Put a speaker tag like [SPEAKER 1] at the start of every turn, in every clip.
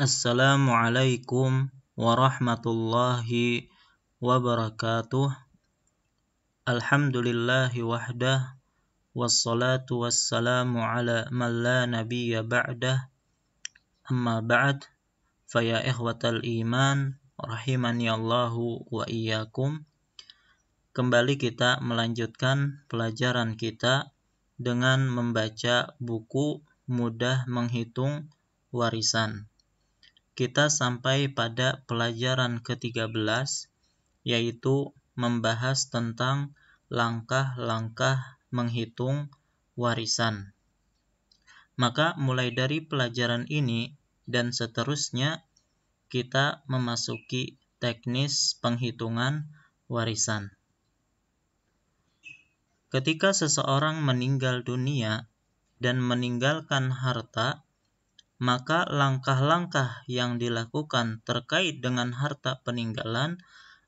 [SPEAKER 1] Assalamualaikum warahmatullahi wabarakatuh. Alhamdulillahi wahdah, wassalatu wassalamu ala man la nabiyya ba'dah. Amma ba'd, faya ikhwatal iman, rahimani Allahu wa iyyakum. Kembali kita melanjutkan pelajaran kita dengan membaca buku Mudah Menghitung Warisan. Kita sampai pada pelajaran ke-13, yaitu membahas tentang langkah-langkah menghitung warisan. Maka mulai dari pelajaran ini dan seterusnya, kita memasuki teknis penghitungan warisan. Ketika seseorang meninggal dunia dan meninggalkan harta, maka langkah-langkah yang dilakukan terkait dengan harta peninggalan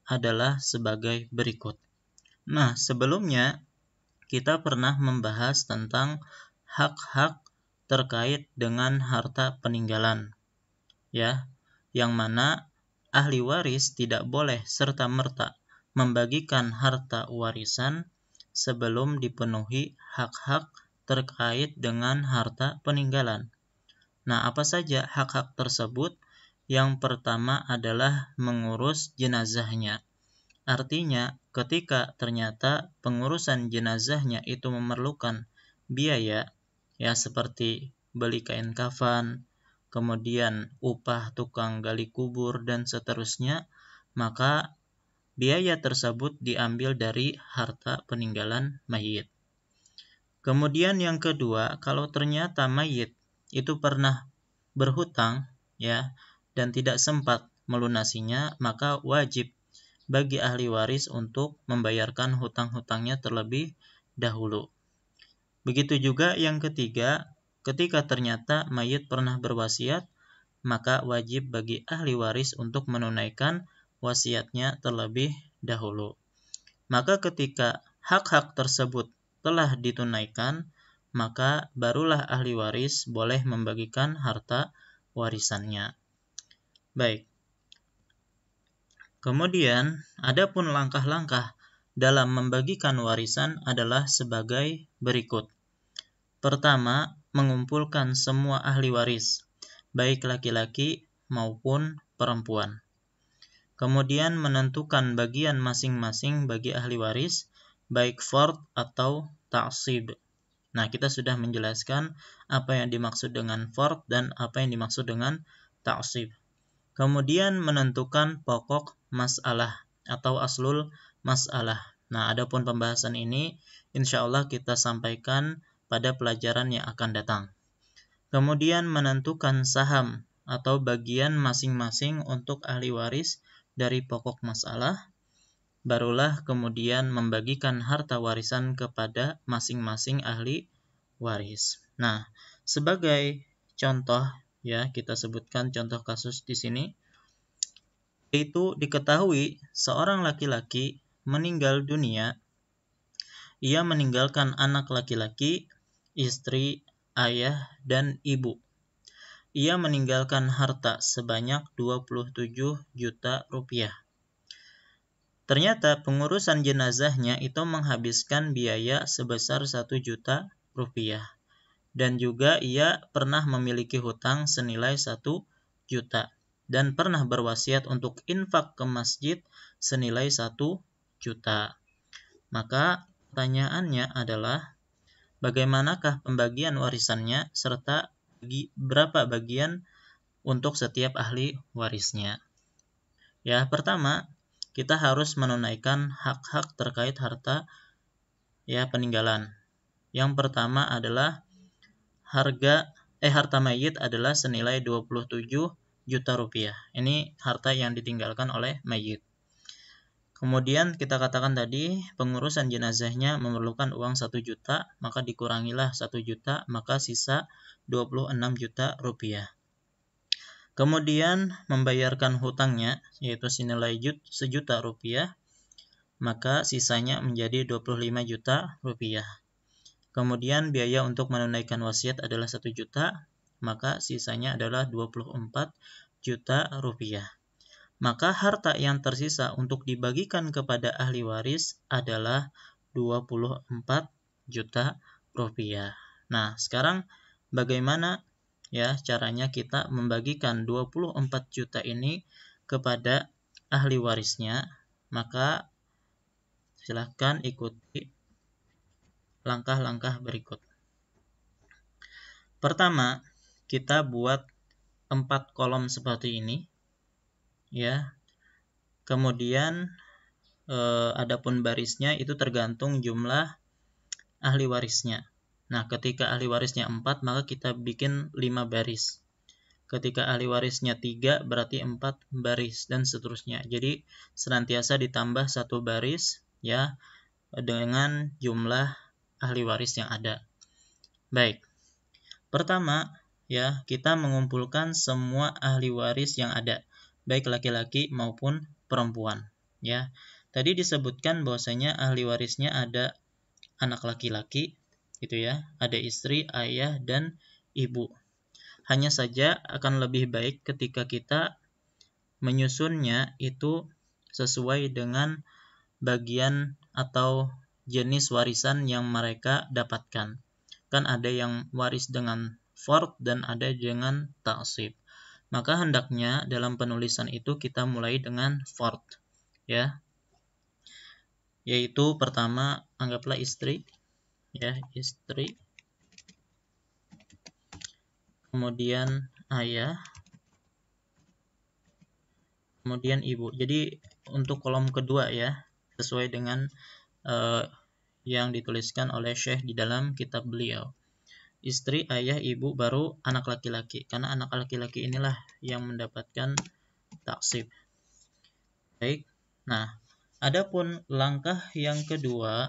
[SPEAKER 1] adalah sebagai berikut. Nah, sebelumnya kita pernah membahas tentang hak-hak terkait dengan harta peninggalan, ya, yang mana ahli waris tidak boleh serta-merta membagikan harta warisan sebelum dipenuhi hak-hak terkait dengan harta peninggalan. Nah, apa saja hak-hak tersebut? Yang pertama adalah mengurus jenazahnya. Artinya, ketika ternyata pengurusan jenazahnya itu memerlukan biaya, ya seperti beli kain kafan, kemudian upah tukang gali kubur, dan seterusnya, maka biaya tersebut diambil dari harta peninggalan mayit. Kemudian yang kedua, kalau ternyata mayit itu pernah berhutang, ya, dan tidak sempat melunasinya, maka wajib bagi ahli waris untuk membayarkan hutang-hutangnya terlebih dahulu. Begitu juga yang ketiga, ketika ternyata mayit pernah berwasiat, maka wajib bagi ahli waris untuk menunaikan wasiatnya terlebih dahulu. Maka ketika hak-hak tersebut telah ditunaikan, maka barulah ahli waris boleh membagikan harta warisannya. Baik. Kemudian, adapun langkah-langkah dalam membagikan warisan adalah sebagai berikut. Pertama, mengumpulkan semua ahli waris, baik laki-laki maupun perempuan. Kemudian menentukan bagian masing-masing bagi ahli waris, baik fard atau ta'sib. Nah, kita sudah menjelaskan apa yang dimaksud dengan fard dan apa yang dimaksud dengan ta'sib. Kemudian menentukan pokok masalah atau aslul masalah. Nah, adapun pembahasan ini insyaallah kita sampaikan pada pelajaran yang akan datang. Kemudian menentukan saham atau bagian masing-masing untuk ahli waris dari pokok masalah. Barulah kemudian membagikan harta warisan kepada masing-masing ahli waris. Nah, sebagai contoh, ya, kita sebutkan contoh kasus di sini, yaitu diketahui seorang laki-laki meninggal dunia, ia meninggalkan anak laki-laki, istri, ayah, dan ibu. Ia meninggalkan harta sebanyak 27 juta rupiah. Ternyata pengurusan jenazahnya itu menghabiskan biaya sebesar 1 juta rupiah. Dan juga ia pernah memiliki hutang senilai 1 juta. Dan pernah berwasiat untuk infak ke masjid senilai 1 juta. Maka pertanyaannya adalah, bagaimanakah pembagian warisannya serta berapa bagian untuk setiap ahli warisnya? Ya, pertama, kita harus menunaikan hak-hak terkait harta, ya, peninggalan. Yang pertama adalah harta mayit adalah senilai 27 juta rupiah. Ini harta yang ditinggalkan oleh mayit. Kemudian kita katakan tadi pengurusan jenazahnya memerlukan uang 1 juta, maka dikurangilah 1 juta, maka sisa 26 juta rupiah. Kemudian membayarkan hutangnya, yaitu senilai 1 juta rupiah, maka sisanya menjadi 25 juta rupiah. Kemudian biaya untuk menunaikan wasiat adalah 1 juta, maka sisanya adalah 24 juta rupiah. Maka harta yang tersisa untuk dibagikan kepada ahli waris adalah 24 juta rupiah. Nah, sekarang bagaimana ya caranya kita membagikan 24 juta ini kepada ahli warisnya? Maka silahkan ikuti langkah-langkah berikut. Pertama, kita buat 4 kolom seperti ini ya. Kemudian adapun barisnya itu tergantung jumlah ahli warisnya. Nah, ketika ahli warisnya 4, maka kita bikin 5 baris. Ketika ahli warisnya 3, berarti 4 baris dan seterusnya. Jadi senantiasa ditambah 1 baris ya dengan jumlah ahli waris yang ada. Baik. Pertama, ya, kita mengumpulkan semua ahli waris yang ada, baik laki-laki maupun perempuan, ya. Tadi disebutkan bahwasanya ahli warisnya ada anak laki-laki, gitu ya, ada istri, ayah, dan ibu. Hanya saja akan lebih baik ketika kita menyusunnya itu sesuai dengan bagian atau jenis warisan yang mereka dapatkan. Kan ada yang waris dengan fard dan ada dengan ta'sib. Maka hendaknya dalam penulisan itu kita mulai dengan fard, ya. Yaitu pertama anggaplah istri, ya, istri. Kemudian ayah, kemudian ibu. Jadi untuk kolom kedua ya, sesuai dengan yang dituliskan oleh Syekh di dalam kitab beliau. Istri, ayah, ibu, baru anak laki-laki. Karena anak laki-laki inilah yang mendapatkan taksib. Baik. Nah, adapun langkah yang kedua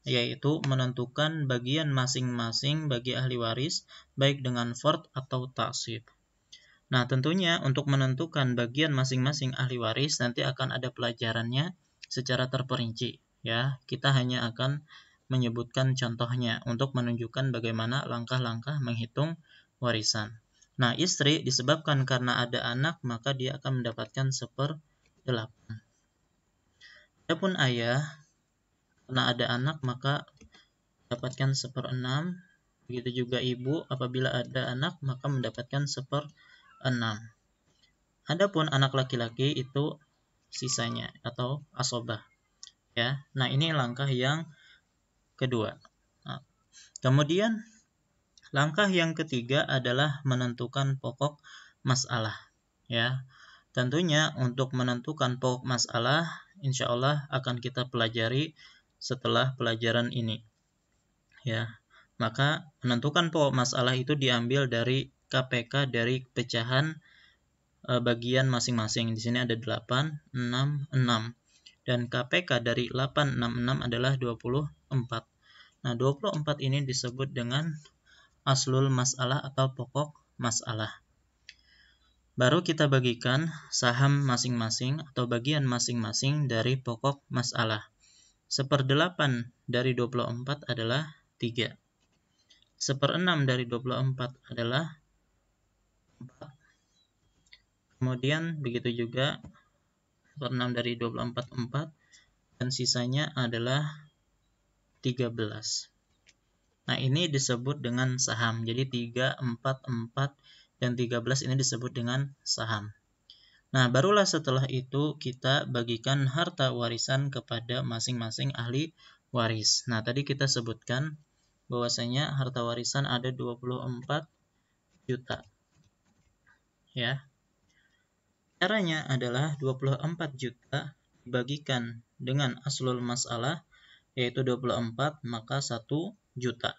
[SPEAKER 1] yaitu menentukan bagian masing-masing bagi ahli waris baik dengan fard atau taksib. Nah, tentunya untuk menentukan bagian masing-masing ahli waris nanti akan ada pelajarannya secara terperinci, ya. Kita hanya akan menyebutkan contohnya untuk menunjukkan bagaimana langkah-langkah menghitung warisan. Nah, istri disebabkan karena ada anak, maka dia akan mendapatkan 1/8. Adapun ayah, karena ada anak, maka mendapatkan 1/6. Begitu juga ibu, apabila ada anak, maka mendapatkan 1/6. Adapun anak laki-laki itu sisanya atau asobah. Ya, nah ini langkah yang kedua. Nah, kemudian langkah yang ketiga adalah menentukan pokok masalah. Ya, tentunya untuk menentukan pokok masalah, insya Allah akan kita pelajari setelah pelajaran ini. Ya, maka menentukan pokok masalah itu diambil dari KPK dari pecahan bagian masing-masing. Di sini ada 8, 6, 6. Dan KPK dari 8, 6, 6 adalah 24. Nah, 24 ini disebut dengan aslul masalah atau pokok masalah. Baru kita bagikan saham masing-masing atau bagian masing-masing dari pokok masalah. 1/8 dari 24 adalah 3. 1/6 dari 24 adalah 4. Kemudian begitu juga 1/6 dari 24, 4. Dan sisanya adalah 13. Nah, ini disebut dengan saham. Jadi 3, 4, 4, dan 13 ini disebut dengan saham. Nah, barulah setelah itu kita bagikan harta warisan kepada masing-masing ahli waris. Nah, tadi kita sebutkan bahwasanya harta warisan ada 24 juta. Ya. Caranya adalah 24 juta dibagikan dengan aslul masalah yaitu 24, maka 1 juta.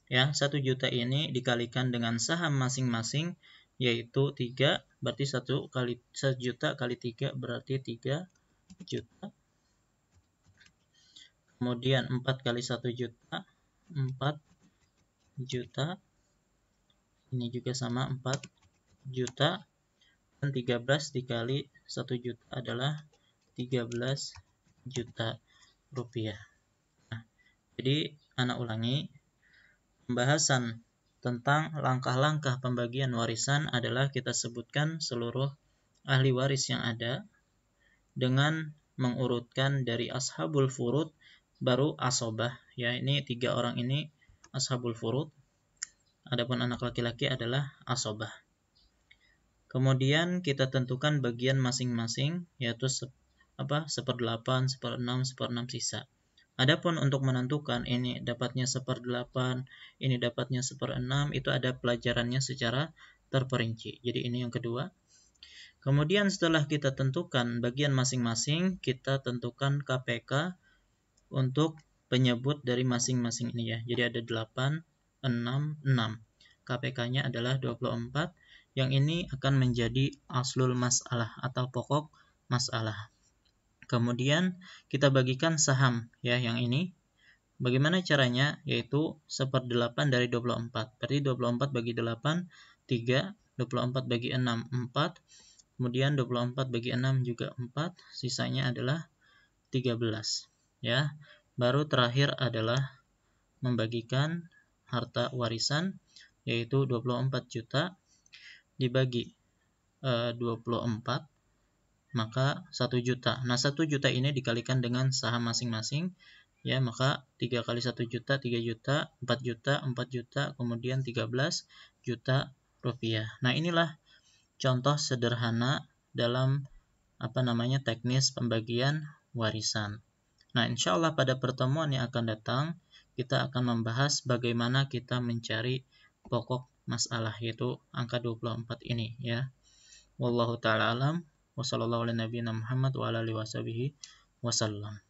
[SPEAKER 1] Ya, 1 juta ini dikalikan dengan saham masing-masing yaitu 3, berarti 1 juta kali 3 berarti 3 juta. Kemudian 4 kali 1 juta, 4 juta. Ini juga sama 4 juta. Dan 13 dikali 1 juta adalah 13 juta rupiah. Nah, jadi anak ulangi, pembahasan tentang langkah-langkah pembagian warisan adalah kita sebutkan seluruh ahli waris yang ada dengan mengurutkan dari ashabul furud baru asobah. Ya, ini 3 orang ini ashabul furud. Adapun anak laki-laki adalah asobah. Kemudian kita tentukan bagian masing-masing, yaitu 1/8, 1/6, 1/6 sisa. Adapun untuk menentukan ini dapatnya 1/8, ini dapatnya 1/6, itu ada pelajarannya secara terperinci. Jadi ini yang kedua. Kemudian setelah kita tentukan bagian masing-masing, kita tentukan KPK untuk penyebut dari masing-masing ini ya. Jadi ada 8, 6, 6. KPK-nya adalah 24. Yang ini akan menjadi aslul masalah atau pokok masalah. Kemudian kita bagikan saham ya yang ini. Bagaimana caranya? Yaitu 1/8 dari 24. Berarti 24 bagi 8, 3. 24 bagi 6, 4. Kemudian 24 bagi 6 juga 4. Sisanya adalah 13. Ya. Baru terakhir adalah membagikan harta warisan, yaitu 24 juta dibagi 24. Maka 1 juta. Nah, 1 juta ini dikalikan dengan saham masing-masing, ya, maka 3 kali 1 juta, 3 juta, 4 juta, 4 juta, kemudian 13 juta rupiah. Nah, inilah contoh sederhana dalam teknis pembagian warisan. Nah, insya Allah pada pertemuan yang akan datang, kita akan membahas bagaimana kita mencari pokok masalah, yaitu angka 24 ini, ya. Wallahu ta'ala alam. Wassallallahu ala nabiyina Muhammad wa ala alihi wasallam.